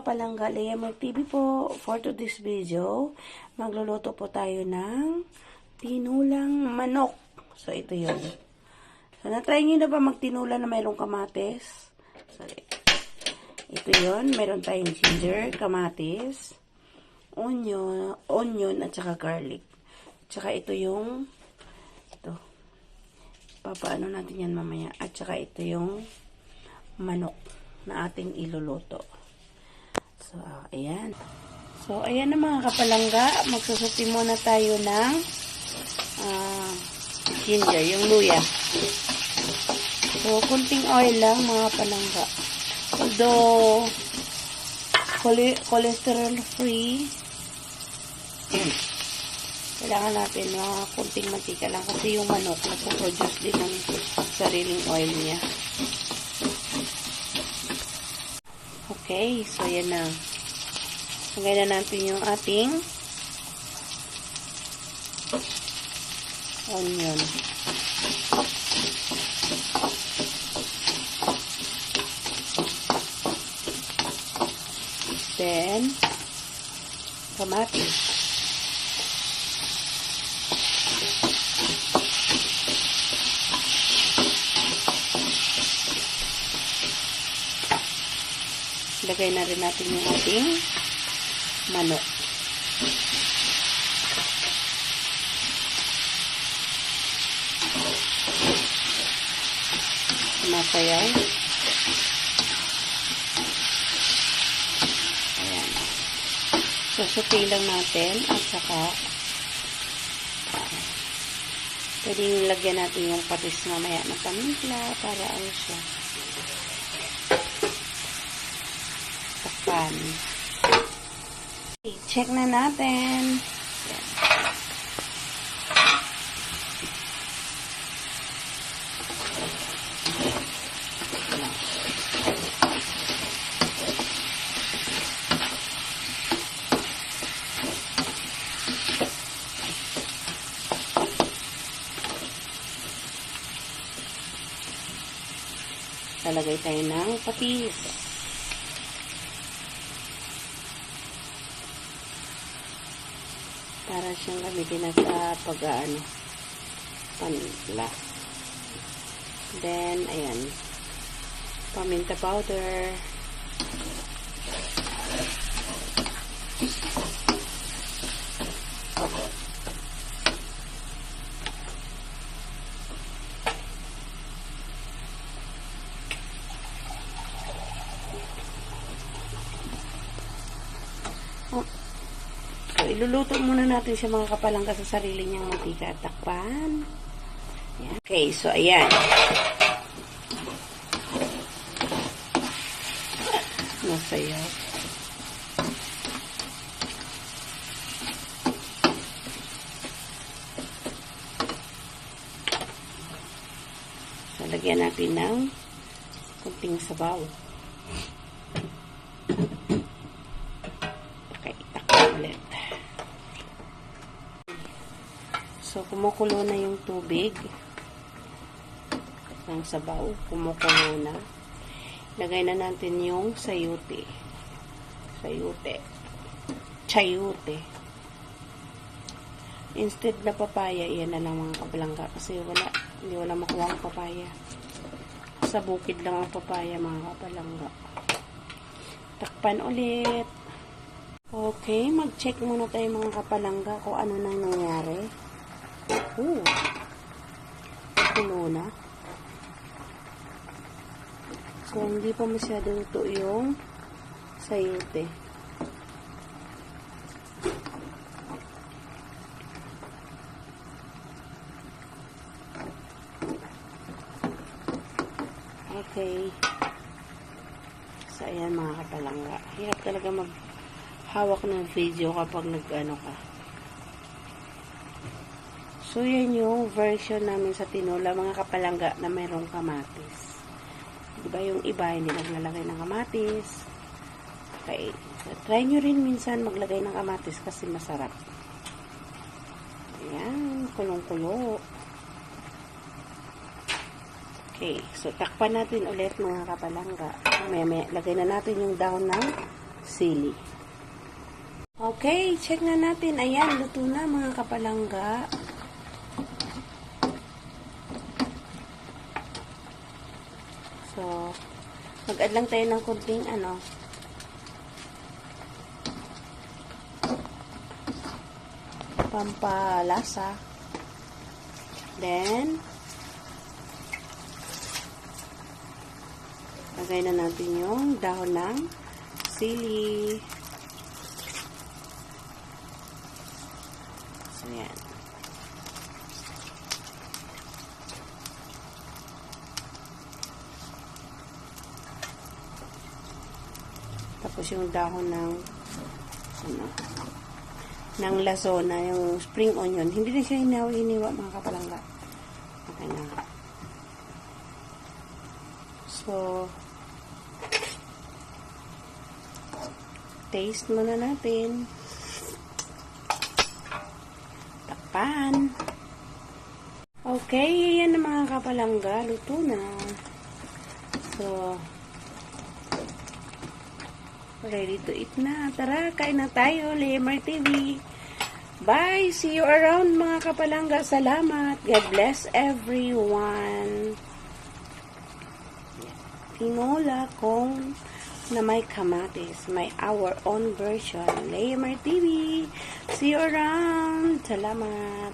kapalangga, Leamor TV po. For today's video, magluluto po tayo ng tinulang manok. So, ito yun. So, na-try nyo na ba magtinula na mayroong kamatis? Sorry. Ito yun. Meron tayong ginger, kamatis, onion at saka garlic. At saka ito yung papaano natin yan mamaya. At saka ito yung manok na ating iluluto. So, ayan. So, ayan na mga kapalangga. Magsusuti muna tayo ng ginger, yung luya. So, kunting oil lang mga kapalangga. Although, cholesterol free, kailangan natin kunting mantika lang kasi yung manok nagpo-produce din ng sariling oil niya. Okay, so yan na. Lagay na natin yung ating onion. Then, kamatis. Lagay na rin natin yung ating manok. Masayaw. Ayan. Susuti lang natin at saka pwedeng lagyan natin yung patis mamaya na pamimpla para ano siya. Takpan. Check na natin. Yan. Lalagay tayo ng patis. Para siyang gamitin na sa pag-ano, panla. Then, ayan, paminta powder. So, iluluto muna natin siya mga kapalangga sa sarili niyang mantika at takpan. Ayan. Okay, so ayan. Nasayaw. So, lagyan natin ng kunting sabaw. So, kumukulo na yung tubig ng sabaw. Kumukulo na. Lagay na natin yung sayote. Chayote. Instead na papaya, yan na lang mga kapalangga. Kasi hindi wala makuha ang papaya. Sa bukid lang ang papaya mga kapalangga. Takpan ulit. Okay, mag-check muna tayo mga kapalangga kung ano nang nangyari. Kulo na. So, hindi pa masyado ito yung sayote. Okay. So, ayan mga kapalangga. Hirap talaga maghawak ng video kapag nag-ano ka. So, yan yung version namin sa tinula, mga kapalangga na mayroong kamatis. Diba yung iba, hindi naglalagay ng kamatis. Okay. So, try nyo rin minsan maglagay ng kamatis kasi masarap. Ayan, kulong-kulo. Okay, so takpan natin ulit mga kapalangga. Maya-maya, lagay na natin yung dahon ng sili. Okay, check na natin. Ayan, luto na mga kapalangga. So, mag-add lang tayo ng kunting pampalasa. Then, lagay na natin yung dahon ng sili. So, yan. Tapos yung dahon ng ng lazona, yung spring onion. Hindi na siya hiniwa mga kapalangga. Okay na. So, taste muna natin. Takpan. Okay, yan na mga kapalangga. Luto na. So, ready to eat na. Tara, kain na tayo. Lemar TV. Bye! See you around mga kapalangga. Salamat. God bless everyone. Tinola kong na may kamatis. May our own version. Lemar TV. See you around. Salamat.